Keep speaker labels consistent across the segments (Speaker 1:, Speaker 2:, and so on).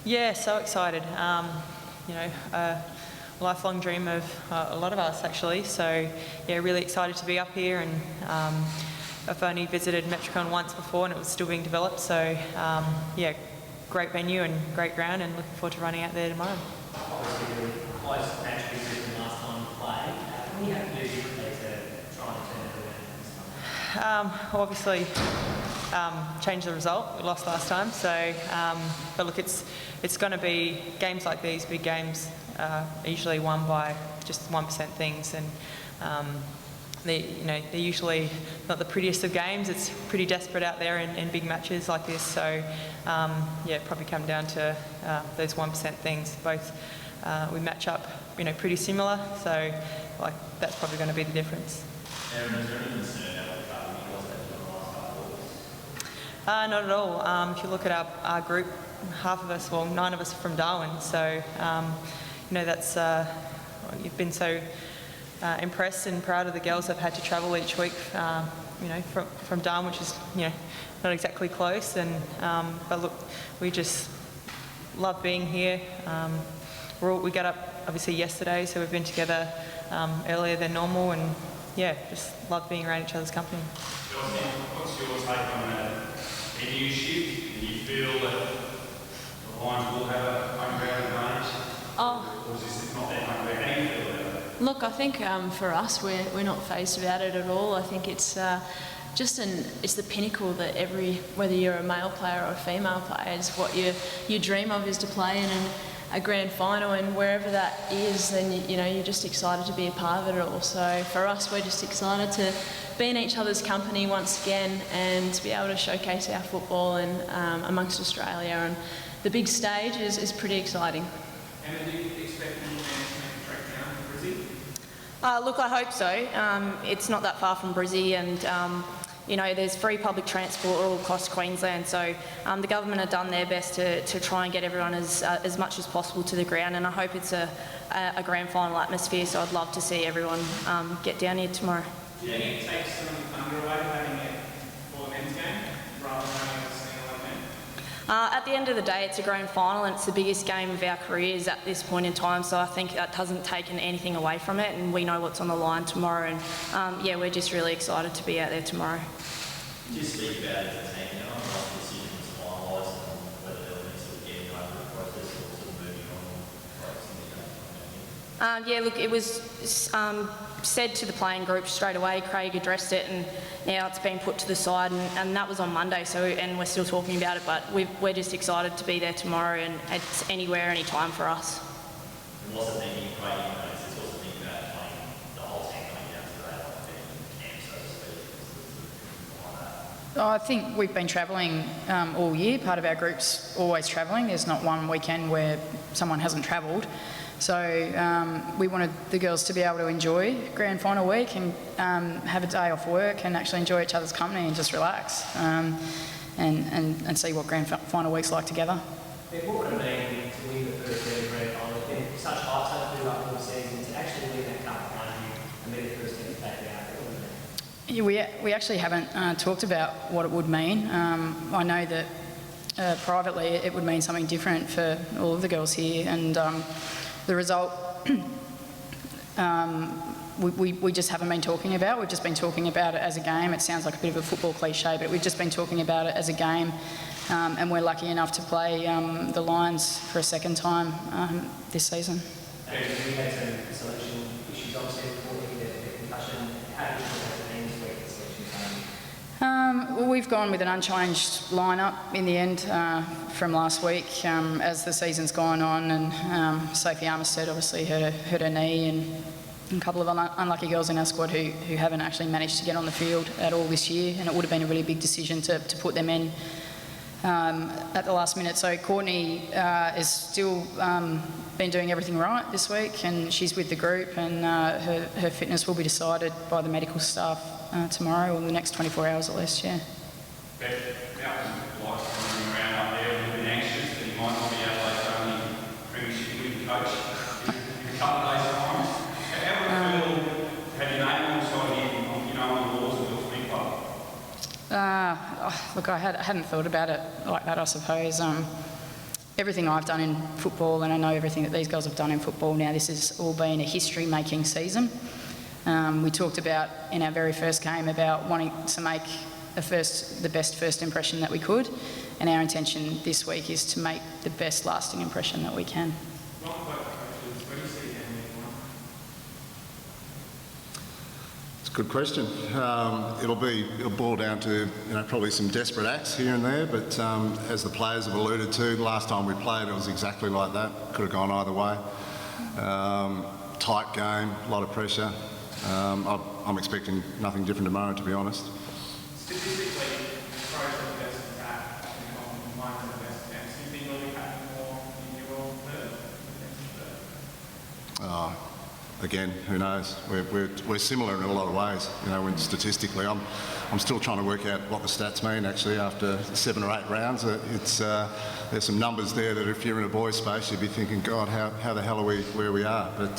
Speaker 1: Yeah, so excited. A lifelong dream of a lot of us actually. So yeah, really excited to be up here, and I've only visited Metricon once before, and it was still being developed. So yeah, great venue and great ground, and looking forward to running out there tomorrow.
Speaker 2: Obviously, the close match we did the last time we played. What do you have to do differently to try and turn it around this time?
Speaker 1: Obviously, change the result. We lost last time, so but look, it's going to be games like these, big games, usually won by just 1% things, and they're usually not the prettiest of games. It's pretty desperate out there in big matches like this. So yeah, probably come down to those 1% things. Both we match up, pretty similar. So like that's probably going to be the difference.
Speaker 2: Aaron, is there any concern about the fact that you lost that in the last couple of weeks?
Speaker 1: Not at all. If you look at our group, half of us, well, 9 of us are from Darwin. So that's you've been so impressed and proud of the girls that have had to travel each week, from Darwin, which is not exactly close. And but look, we just love being here. We got up obviously yesterday, so we've been together earlier than normal, and yeah, just love being around each other's company.
Speaker 3: What's your take on that venue shift? Do you feel that the Lions will have a home ground advantage? Or is this not their home ground? How do you feel about it?
Speaker 4: Look, I think for us, we're not phased about it at all. I think it's it's the pinnacle that whether you're a male player or a female player, is what you dream of, is to play in a grand final, and wherever that is, then you're just excited to be a part of it all. So for us, we're just excited to be in each other's company once again, and to be able to showcase our football and amongst Australia, and the big stage is pretty exciting.
Speaker 3: And do you expect the fans to make a trek down to Brizzy?
Speaker 5: Look, I hope so. It's not that far from Brizzy, and there's free public transport all across Queensland, so the government have done their best to try and get everyone as much as possible to the ground, and I hope it's a grand final atmosphere, so I'd love to see everyone get down here tomorrow.
Speaker 3: Do you think it takes some of the thunder away having it for the men's game rather than having a single event?
Speaker 5: At the end of the day, it's a grand final, and it's the biggest game of our careers at this point in time, so I think that hasn't taken anything away from it, and we know what's on the line tomorrow, and yeah, we're just really excited to be out there tomorrow.
Speaker 2: Did you speak about it as a team now, and what the decision was finalised, and whether there was sort of getting over the process or sort of moving on from
Speaker 5: yeah, look, it was said to the playing group straight away. Craig addressed it, and now it's been put to the side, and that was on Monday. So, and we're still talking about it, but we're just excited to be there tomorrow, and it's anywhere, any time for us.
Speaker 2: And what's the thinking, Craig? It's also thinking about playing the whole team coming down to that camp, so to speak.
Speaker 6: I think we've been travelling all year. Part of our group's always travelling. There's not one weekend where someone hasn't travelled. So we wanted the girls to be able to enjoy grand final week and have a day off work and actually enjoy each other's company and just relax and see what grand final week's like together.
Speaker 2: What would it mean to win the first ever grand final? There's been such hype, such build-up all season, to actually win that cup behind you and be the first team to take it out? What would it mean?
Speaker 6: Yeah, we actually haven't talked about what it would mean. I know that privately it would mean something different for all of the girls here, and the result we just haven't been talking about. We've just been talking about it as a game. It sounds like a bit of a football cliche, but we've just been talking about it as a game, and we're lucky enough to play the Lions for a second time this season.
Speaker 2: We had some selection issues obviously before we get the concussion. How did you look at the team this week, the selection time?
Speaker 6: Well, we've gone with an unchanged lineup in the end from last week as the season's gone on, and Sophie Armistead obviously hurt her knee, and a couple of unlucky girls in our squad who haven't actually managed to get on the field at all this year, and it would have been a really big decision to put them in at the last minute. So Courtney is still been doing everything right this week, and she's with the group, and her fitness will be decided by the medical staff tomorrow, or the next 24 hours at least, yeah.
Speaker 3: Like running around up there, a little bit anxious that you might not be Adelaide's only premiership winning coach in a couple of days' time. How would it feel to have your name on the side here, on the walls of your footy club?
Speaker 6: Look, I hadn't thought about it like that, I suppose. everything I've done in football, and I know everything that these girls have done in football now, this has all been a history-making season. We talked about in our very first game about wanting to make the best first impression that we could, and our intention this week is to make the best lasting impression that we can.
Speaker 7: It's a good question. It'll boil down to probably some desperate acts here and there, but as the players have alluded to, the last time we played it was exactly like that. Could have gone either way. Tight game, a lot of pressure. I'm expecting nothing different tomorrow, to be honest.
Speaker 3: Statistically, Crows are the best attack and Mines are the best defence. Do you think they'll be happening more in your role third?
Speaker 7: Again, who knows? We're similar in a lot of ways. When statistically, I'm still trying to work out what the stats mean. Actually, after 7 or 8 rounds, there's some numbers there that if you're in a boys' space, you'd be thinking, God, how the hell are we where we are? But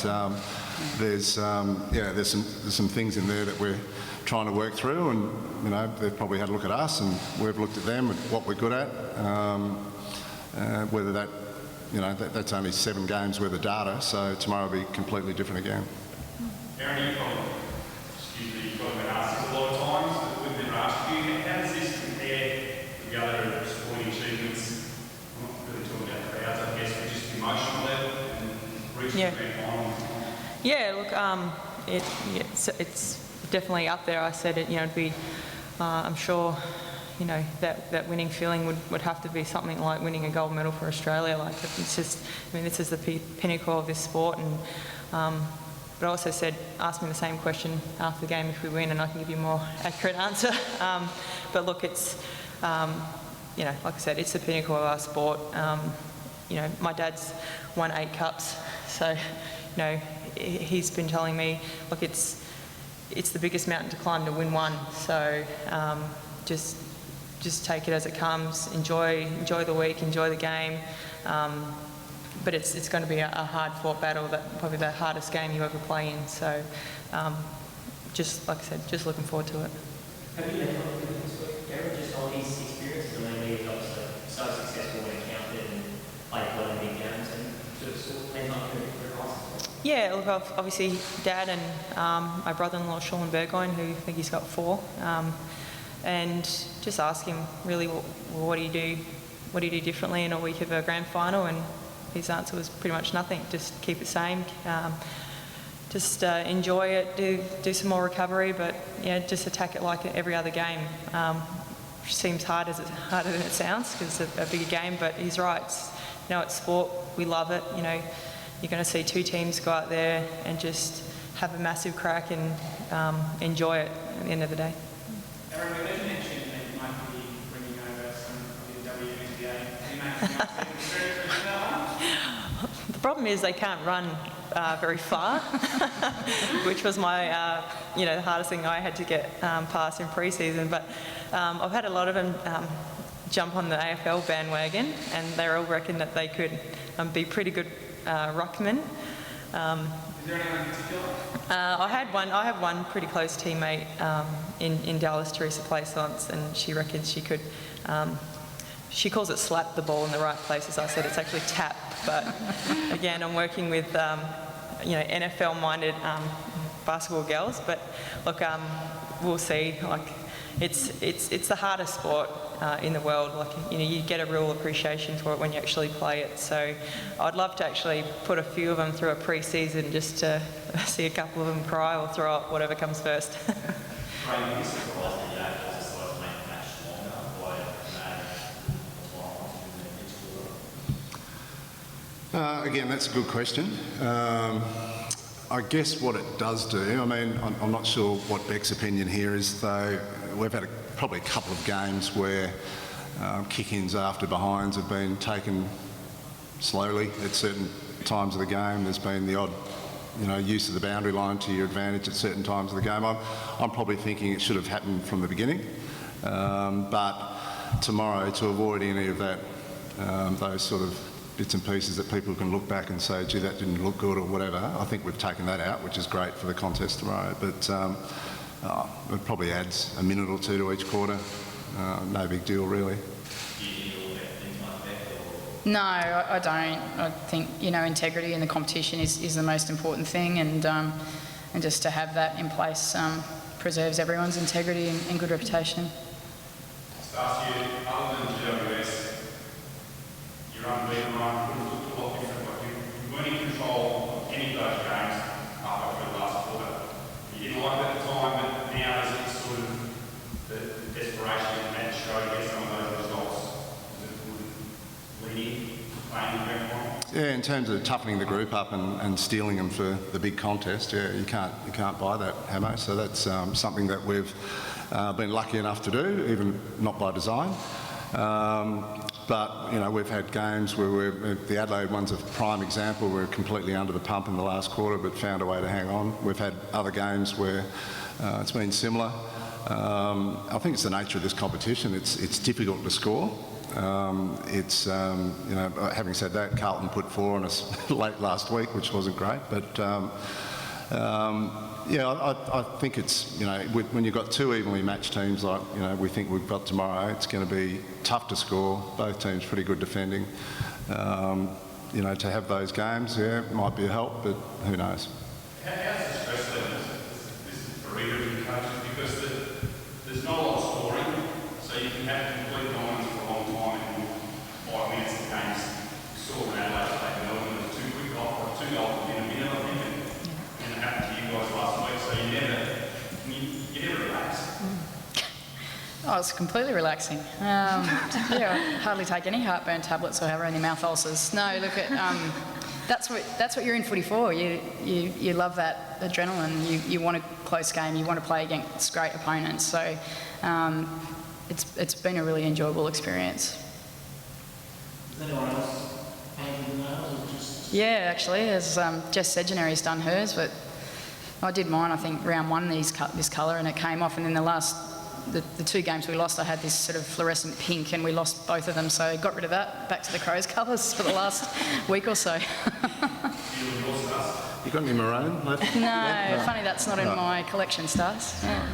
Speaker 7: there's some things in there that we're trying to work through, and they've probably had a look at us, and we've looked at them and what we're good at. Whether that's only 7 games worth of data, so tomorrow will be completely different again.
Speaker 3: Aaron, you've probably been asked this a lot of times, but we've been asked you, how does this compare with the other sporting achievements? I'm not really talking about crowds, I guess, but just emotional level and reaching the grand final.
Speaker 1: Yeah, look, it's definitely up there. I said it'd be, I'm sure, that winning feeling would have to be something like winning a gold medal for Australia. Like, it's just, this is the pinnacle of this sport. And but I also said, ask me the same question after the game if we win, and I can give you a more accurate answer. But look, it's, like I said, it's the pinnacle of our sport. My dad's won 8 cups, so he's been telling me, look, it's the biggest mountain to climb to win one. So just take it as it comes. Enjoy the week, enjoy the game. But it's going to be a hard-fought battle, probably the hardest game you ever play in. So, just like I said, just looking forward to it.
Speaker 2: Have you had confidence this week, Gareth, just on his experience? Maybe he's obviously so successful when it counted and played well in big games, and sort of been like for advice.
Speaker 1: Yeah, look, obviously Dad and my brother-in-law Sean Burgoyne, who I think he's got 4, and just ask him really, what do you do differently in a week of a grand final? And his answer was pretty much nothing. Just keep it same. Just enjoy it. Do some more recovery, but just attack it like every other game. Which seems harder than it sounds because it's a bigger game. But he's right. It's sport. We love it. You're going to see 2 teams go out there and just have a massive crack and enjoy it at the end of the day.
Speaker 3: Aaron, we mentioned that you might be bringing over some of the WNBA. Can you make
Speaker 1: The problem is they can't run very far, which was my, the hardest thing I had to get past in pre-season. But I've had a lot of them jump on the AFL bandwagon, and they all reckon that they could be pretty good ruckmen.
Speaker 3: Is there anyone in particular?
Speaker 1: I have one pretty close teammate in Dallas, Teresa Plaisance, and she reckons she could. She calls it slap the ball in the right places. I said it's actually tap, but again, I'm working with NFL-minded basketball girls. But look, we'll see. Like, it's the hardest sport in the world. Like, you get a real appreciation for it when you actually play it. So I'd love to actually put a few of them through a pre-season just to see a couple of them cry or throw up, whatever comes first.
Speaker 7: Again, that's a good question. I guess what it does do, I'm not sure what Beck's opinion here is, though. We've had probably a couple of games where kick-ins after behinds have been taken slowly at certain times of the game. There's been the odd, use of the boundary line to your advantage at certain times of the game. I'm probably thinking it should have happened from the beginning. But tomorrow, to avoid any of that, those sort of bits and pieces that people can look back and say, gee, that didn't look good or whatever, I think we've taken that out, which is great for the contest tomorrow. But it probably adds a minute or 2 to each quarter. No big deal, really.
Speaker 3: Do you think all that things like that, or
Speaker 6: No, I don't. I think, you know, integrity in the competition is the most important thing, and just to have that in place preserves everyone's integrity and good reputation.
Speaker 3: Just ask you, other than GWS, you're unbeaten, right? It looked a lot different, but you weren't in control of any of those games halfway through the last quarter. You didn't like it at the time, but now is it sort of the desperation and show to get some of those results? Is it leading, playing the grand final?
Speaker 7: Yeah, in terms of toughening the group up and stealing them for the big contest, yeah, you can't buy that, Hamo. So that's something that we've been lucky enough to do, even not by design. But, you know, we've had games where the Adelaide one's a prime example. We're completely under the pump in the last quarter, but found a way to hang on. We've had other games where it's been similar. I think it's the nature of this competition. It's difficult to score. You know, having said that, Carlton put 4 on us late last week, which wasn't great. But yeah, I think it's, you know, when you've got 2 evenly matched teams like, you know, we think we've got tomorrow, it's going to be tough to score. Both teams pretty good defending. You know, to have those games, yeah, it might be a help, but who knows?
Speaker 3: How's the stress level? This is for either of you coaches, because there's not a lot of scoring, so you can have complete dominance for a long time in 5 minutes of games. You saw when Adelaide played Melbourne, there was 2 quick goals, 2 goals within a minute, I think, and it happened to you guys last week, so you never relax.
Speaker 6: Oh, it's completely relaxing. Yeah, I hardly take any heartburn tablets or have any mouth ulcers. No, look at that's what you're in footy for. You love that adrenaline. You want a close game. You want to play against great opponents. So it's been a really enjoyable experience.
Speaker 8: Is anyone else painting the nails or just?
Speaker 6: Yeah, actually, as Jess Sedgenary's done hers, but I did mine. I think round 1 this colour, and it came off, and then the 2 games we lost, I had this sort of fluorescent pink, and we lost both of them, so got rid of that, back to the Crows colours for the last week or so.
Speaker 7: You got any maroon left?
Speaker 6: No, funny that's not in my collection, Stars. Yeah.